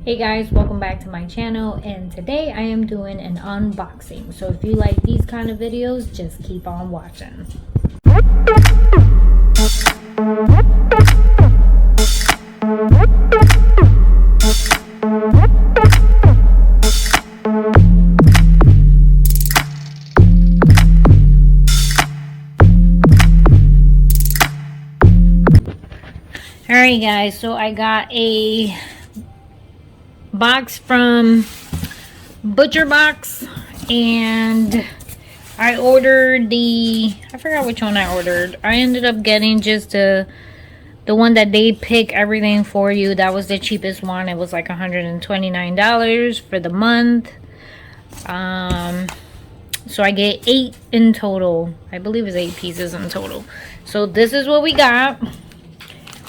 Hey guys, welcome back to my channel, and today I am doing an unboxing. So if you like these kind of videos, just keep on watching. Alright guys, so I got a box from Butcher Box, and I ordered I forgot which one I ordered. I ended up getting just the one that they pick everything for you. That was the cheapest one. It was like $129 for the month. So I get 8 in total. I believe it's 8 pieces in total. So this is what we got.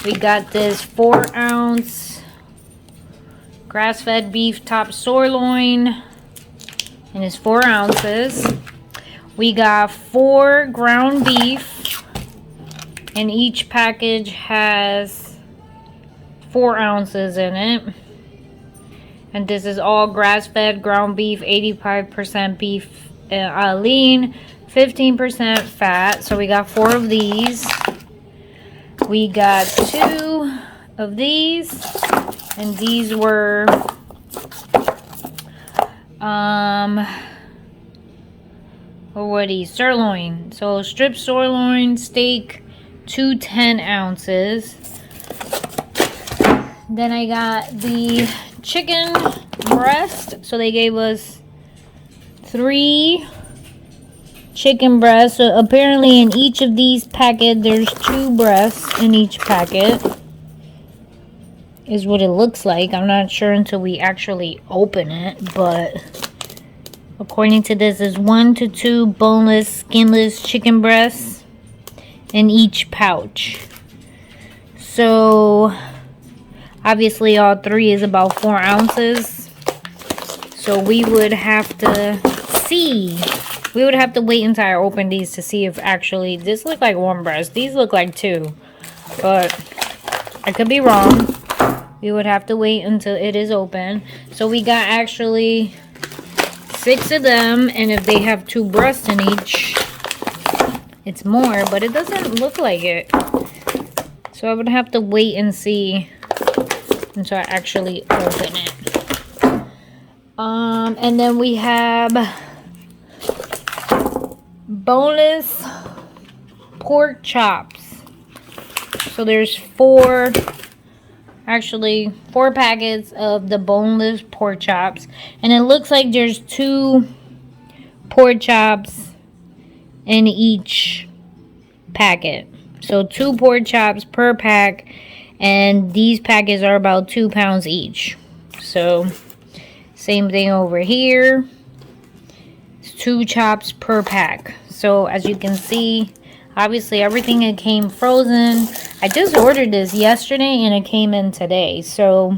We got this 4-ounce grass-fed beef top sirloin, and it's 4 ounces. We got 4 ground beef, and each package has 4 ounces in it. And this is all grass-fed ground beef, 85% beef lean, 15% fat. So we got 4 of these. We got 2 of these. And these were what were these? Sirloin. So strip sirloin steak, 2 10 ounces. Then I got the chicken breast. So they gave us 3 chicken breasts. So apparently in each of these packets there's 2 breasts in each packet. Is what it looks like. I'm not sure until we actually open it, but according to this, is 1 to 2 boneless, skinless chicken breasts in each pouch. So obviously all 3 is about 4 ounces. So we would have to see. We would have to wait until I open these to see if actually this look like 1 breast. These look like 2, but I could be wrong. We would have to wait until it is open. So we got actually 6 of them, and if they have 2 breasts in each, it's more, but it doesn't look like it. So I would have to wait and see until I actually open it. And then we have boneless pork chops. So there's 4 packets of the boneless pork chops, and it looks like there's 2 pork chops in each packet. So 2 pork chops per pack, and these packets are about 2 pounds each. So same thing over here. It's 2 chops per pack. So as you can see, obviously everything it came frozen. I just ordered this yesterday and it came in today, so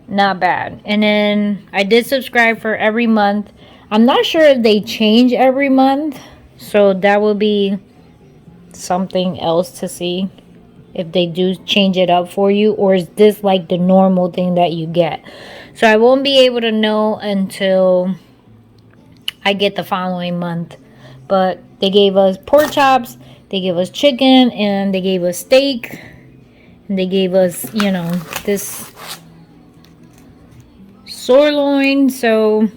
not bad. And then I did subscribe for every month. I'm not sure if they change every month, so that will be something else to see if they do change it up for you, or is this like the normal thing that you get. So I won't be able to know until I get the following month. But they gave us pork chops, they gave us chicken, and they gave us steak. And they gave us, you know, this sirloin. So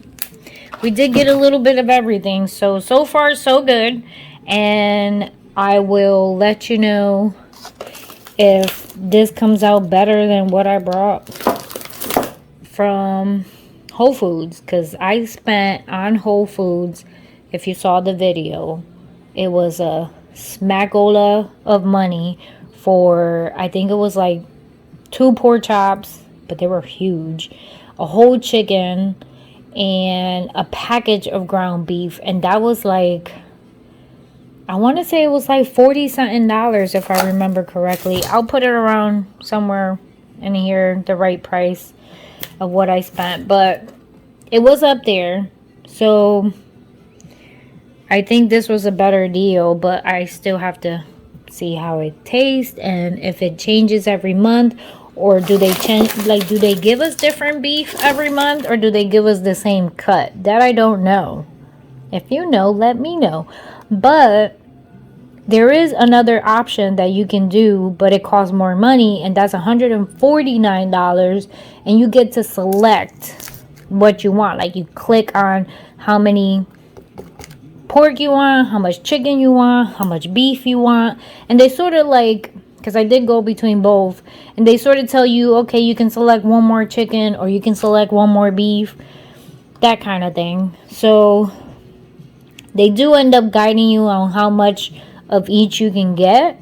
we did get a little bit of everything. So far, so good. And I will let you know if this comes out better than what I brought from Whole Foods. Because I spent on Whole Foods, if you saw the video, it was a smackola of money for, I think it was like 2 pork chops, but they were huge, a whole chicken, and a package of ground beef. And that was like, I want to say it was like $40-something if I remember correctly. I'll put it around somewhere in here, the right price of what I spent, but it was up there. So I think this was a better deal, but I still have to see how it tastes and if it changes every month, Or do they change, like, do they give us different beef every month, or do they give us the same cut? That I don't know. If you know, let me know. But there is another option that you can do, but it costs more money, and that's $149, and you get to select what you want. Like, you click on how many pork you want, how much chicken you want, how much beef you want, and they sort of like, because I did go between both, and they sort of tell you, okay, you can select one more chicken or you can select one more beef, that kind of thing. So they do end up guiding you on how much of each you can get,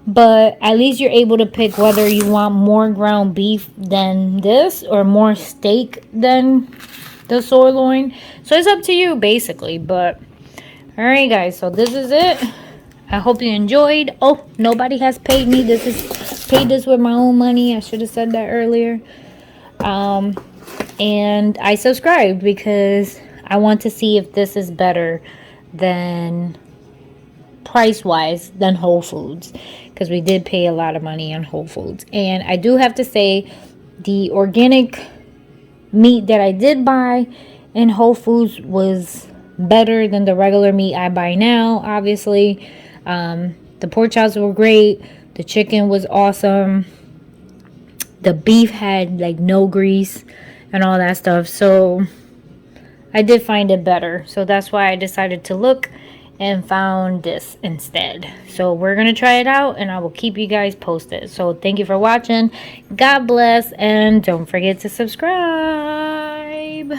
but at least you're able to pick whether you want more ground beef than this or more steak than the sirloin. So it's up to you basically. But all right guys, so this is it. I hope you enjoyed. Oh, nobody has paid me. Paid this with my own money. I should have said that earlier. And I subscribed because I want to see if this is better than price-wise than Whole Foods, because we did pay a lot of money on Whole Foods. And I do have to say, the organic meat that I did buy in Whole Foods was better than the regular meat I buy now, obviously. The pork chops were great. The chicken was awesome. The beef had like no grease and all that stuff. So I did find it better. So that's why I decided to look and found this instead. So we're going to try it out and I will keep you guys posted. So thank you for watching. God bless, and don't forget to subscribe.